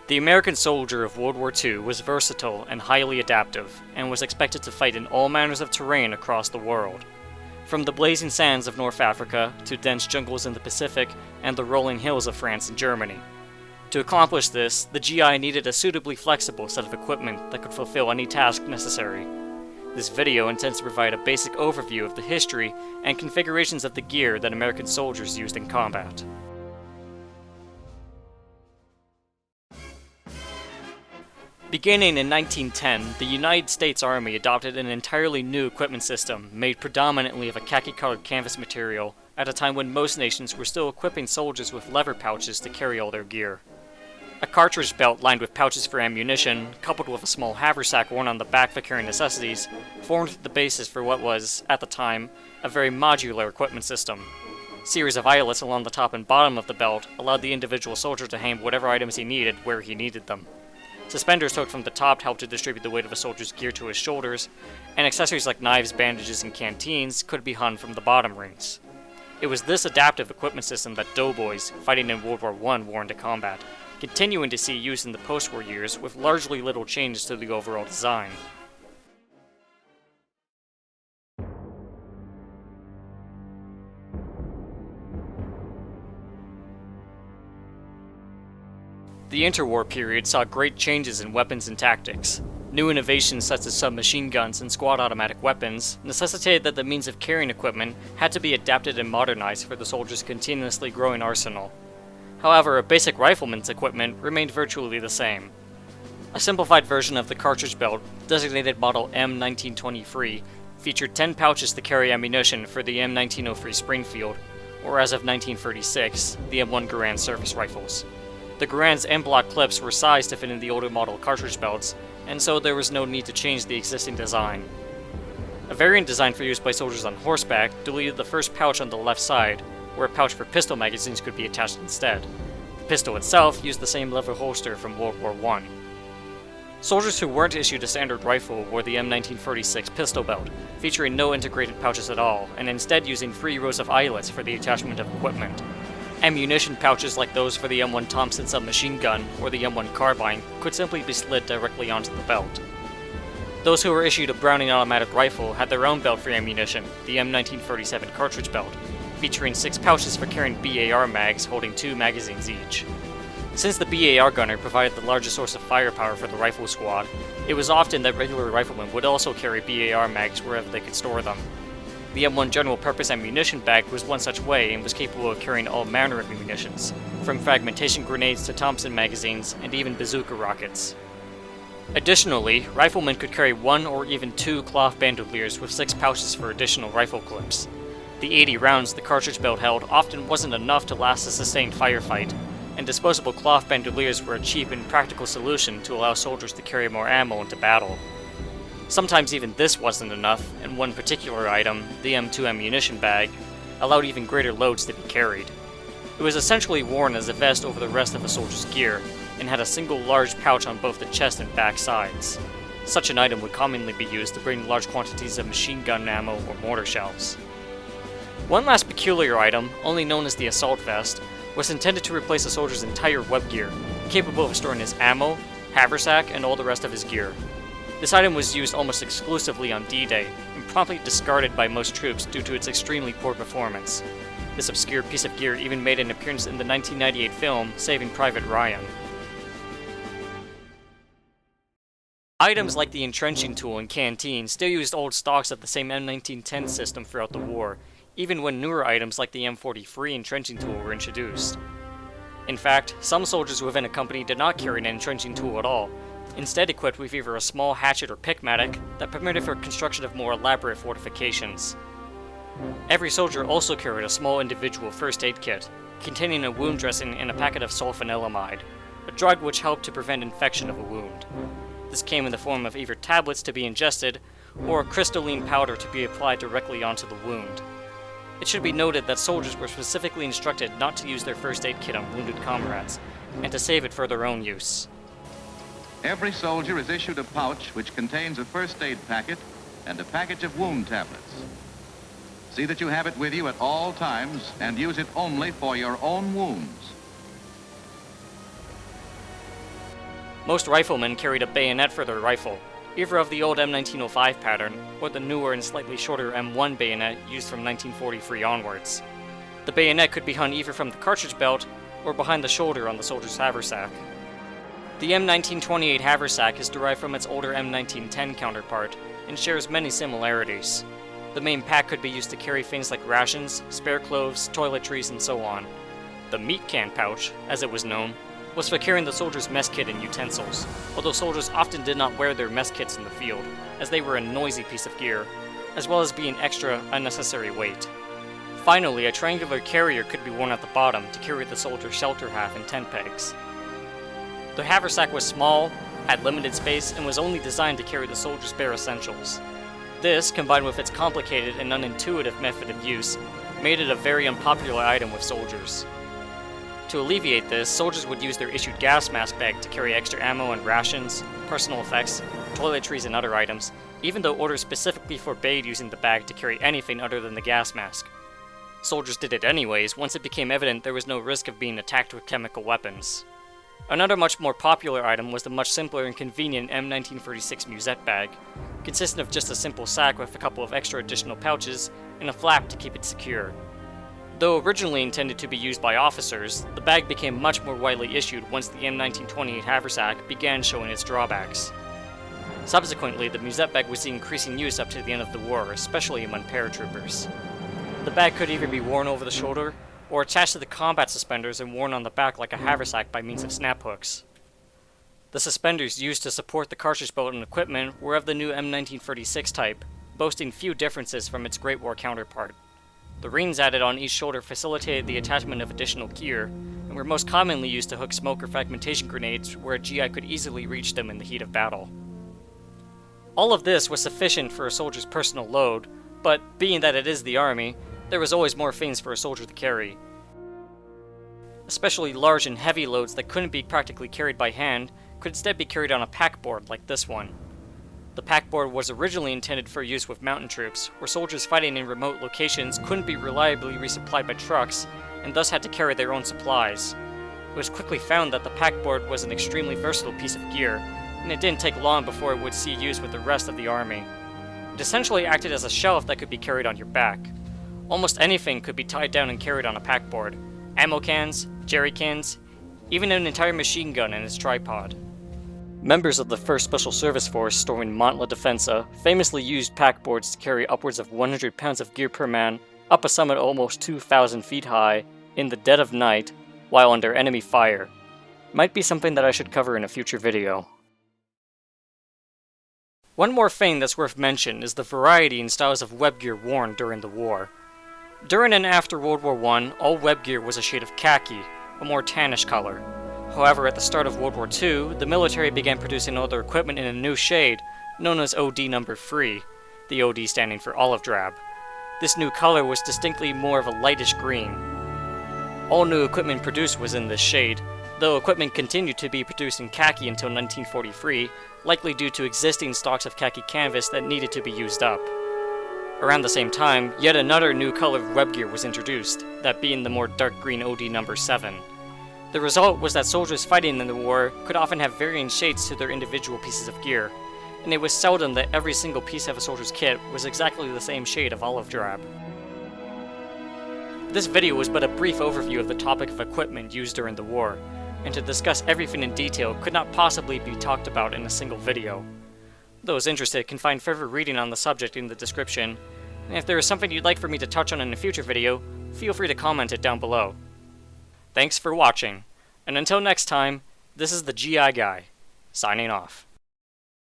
The American soldier of World War II was versatile and highly adaptive, and was expected to fight in all manners of terrain across the world. From the blazing sands of North Africa to dense jungles in the Pacific and the rolling hills of France and Germany. To accomplish this, the GI needed a suitably flexible set of equipment that could fulfill any task necessary. This video intends to provide a basic overview of the history and configurations of the gear that American soldiers used in combat. Beginning in 1910, the United States Army adopted an entirely new equipment system made predominantly of a khaki-colored canvas material at a time when most nations were still equipping soldiers with lever pouches to carry all their gear. A cartridge belt lined with pouches for ammunition, coupled with a small haversack worn on the back for carrying necessities, formed the basis for what was, at the time, a very modular equipment system. A series of eyelets along the top and bottom of the belt allowed the individual soldier to hang whatever items he needed where he needed them. Suspenders hooked from the top helped to distribute the weight of a soldier's gear to his shoulders, and accessories like knives, bandages, and canteens could be hung from the bottom rings. It was this adaptive equipment system that doughboys, fighting in World War I, wore into combat, continuing to see use in the post-war years with largely little changes to the overall design. The interwar period saw great changes in weapons and tactics. New innovations such as submachine guns and squad automatic weapons necessitated that the means of carrying equipment had to be adapted and modernized for the soldiers' continuously growing arsenal. However, a basic rifleman's equipment remained virtually the same. A simplified version of the cartridge belt, designated Model M1923, featured 10 pouches to carry ammunition for the M1903 Springfield, or as of 1936, the M1 Garand surface rifles. The Garand's M-block clips were sized to fit in the older model cartridge belts, and so there was no need to change the existing design. A variant designed for use by soldiers on horseback deleted the first pouch on the left side, where a pouch for pistol magazines could be attached instead. The pistol itself used the same leather holster from World War I. Soldiers who weren't issued a standard rifle wore the M1946 pistol belt, featuring no integrated pouches at all, and instead using 3 rows of eyelets for the attachment of equipment. Ammunition pouches like those for the M1 Thompson submachine gun or the M1 carbine could simply be slid directly onto the belt. Those who were issued a Browning automatic rifle had their own belt for ammunition, the M1947 cartridge belt, featuring 6 pouches for carrying BAR mags holding 2 magazines each. Since the BAR gunner provided the largest source of firepower for the rifle squad, it was often that regular riflemen would also carry BAR mags wherever they could store them. The M1 General Purpose Ammunition Bag was one such way and was capable of carrying all manner of munitions, from fragmentation grenades to Thompson magazines and even bazooka rockets. Additionally, riflemen could carry 1 or even 2 cloth bandoliers with 6 pouches for additional rifle clips. The 80 rounds the cartridge belt held often wasn't enough to last a sustained firefight, and disposable cloth bandoliers were a cheap and practical solution to allow soldiers to carry more ammo into battle. Sometimes even this wasn't enough, and one particular item, the M2 ammunition bag, allowed even greater loads to be carried. It was essentially worn as a vest over the rest of a soldier's gear, and had a single large pouch on both the chest and back sides. Such an item would commonly be used to bring large quantities of machine gun ammo or mortar shells. One last peculiar item, only known as the assault vest, was intended to replace a soldier's entire web gear, capable of storing his ammo, haversack, and all the rest of his gear. This item was used almost exclusively on D-Day, and promptly discarded by most troops due to its extremely poor performance. This obscure piece of gear even made an appearance in the 1998 film Saving Private Ryan. Items like the entrenching tool and canteen still used old stocks of the same M1910 system throughout the war, even when newer items like the M43 entrenching tool were introduced. In fact, some soldiers within a company did not carry an entrenching tool at all, instead equipped with either a small hatchet or pickmatic that permitted for construction of more elaborate fortifications. Every soldier also carried a small individual first aid kit, containing a wound dressing and a packet of sulfanilamide, a drug which helped to prevent infection of a wound. This came in the form of either tablets to be ingested, or a crystalline powder to be applied directly onto the wound. It should be noted that soldiers were specifically instructed not to use their first aid kit on wounded comrades, and to save it for their own use. Every soldier is issued a pouch which contains a first aid packet and a package of wound tablets. See that you have it with you at all times and use it only for your own wounds. Most riflemen carried a bayonet for their rifle, either of the old M1905 pattern or the newer and slightly shorter M1 bayonet used from 1943 onwards. The bayonet could be hung either from the cartridge belt or behind the shoulder on the soldier's haversack. The M1928 haversack is derived from its older M1910 counterpart and shares many similarities. The main pack could be used to carry things like rations, spare clothes, toiletries, and so on. The meat can pouch, as it was known, was for carrying the soldier's mess kit and utensils, although soldiers often did not wear their mess kits in the field, as they were a noisy piece of gear, as well as being extra, unnecessary weight. Finally, a triangular carrier could be worn at the bottom to carry the soldier's shelter half and tent pegs. The haversack was small, had limited space, and was only designed to carry the soldier's bare essentials. This, combined with its complicated and unintuitive method of use, made it a very unpopular item with soldiers. To alleviate this, soldiers would use their issued gas mask bag to carry extra ammo and rations, personal effects, toiletries, and other items, even though orders specifically forbade using the bag to carry anything other than the gas mask. Soldiers did it anyways once it became evident there was no risk of being attacked with chemical weapons. Another much more popular item was the much simpler and convenient M1936 musette bag, consisting of just a simple sack with a couple of extra additional pouches and a flap to keep it secure. Though originally intended to be used by officers, the bag became much more widely issued once the M1928 haversack began showing its drawbacks. Subsequently, the musette bag was seeing increasing use up to the end of the war, especially among paratroopers. The bag could either be worn over the shoulder, or attached to the combat suspenders and worn on the back like a haversack by means of snap hooks. The suspenders used to support the cartridge belt and equipment were of the new M1936 type, boasting few differences from its Great War counterpart. The rings added on each shoulder facilitated the attachment of additional gear, and were most commonly used to hook smoke or fragmentation grenades where a GI could easily reach them in the heat of battle. All of this was sufficient for a soldier's personal load, but being that it is the Army, there was always more things for a soldier to carry. Especially large and heavy loads that couldn't be practically carried by hand could instead be carried on a packboard like this one. The packboard was originally intended for use with mountain troops, where soldiers fighting in remote locations couldn't be reliably resupplied by trucks, and thus had to carry their own supplies. It was quickly found that the packboard was an extremely versatile piece of gear, and it didn't take long before it would see use with the rest of the Army. It essentially acted as a shelf that could be carried on your back. Almost anything could be tied down and carried on a packboard. Ammo cans, jerry cans, even an entire machine gun and its tripod. Members of the 1st Special Service Force storing Mont La Defensa famously used packboards to carry upwards of 100 pounds of gear per man up a summit almost 2,000 feet high in the dead of night while under enemy fire. Might be something that I should cover in a future video. One more thing that's worth mention is the variety in styles of web gear worn during the war. During and after World War I, all web gear was a shade of khaki, a more tannish color. However, at the start of World War II, the military began producing all their equipment in a new shade, known as OD number 3, the OD standing for olive drab. This new color was distinctly more of a lightish green. All new equipment produced was in this shade, though equipment continued to be produced in khaki until 1943, likely due to existing stocks of khaki canvas that needed to be used up. Around the same time, yet another new color of web gear was introduced, that being the more dark green OD number 7. The result was that soldiers fighting in the war could often have varying shades to their individual pieces of gear, and it was seldom that every single piece of a soldier's kit was exactly the same shade of olive drab. This video was but a brief overview of the topic of equipment used during the war, and to discuss everything in detail could not possibly be talked about in a single video. Those interested can find further reading on the subject in the description, and if there is something you'd like for me to touch on in a future video, feel free to comment it down below. Thanks for watching, and until next time, this is the GI Guy, signing off.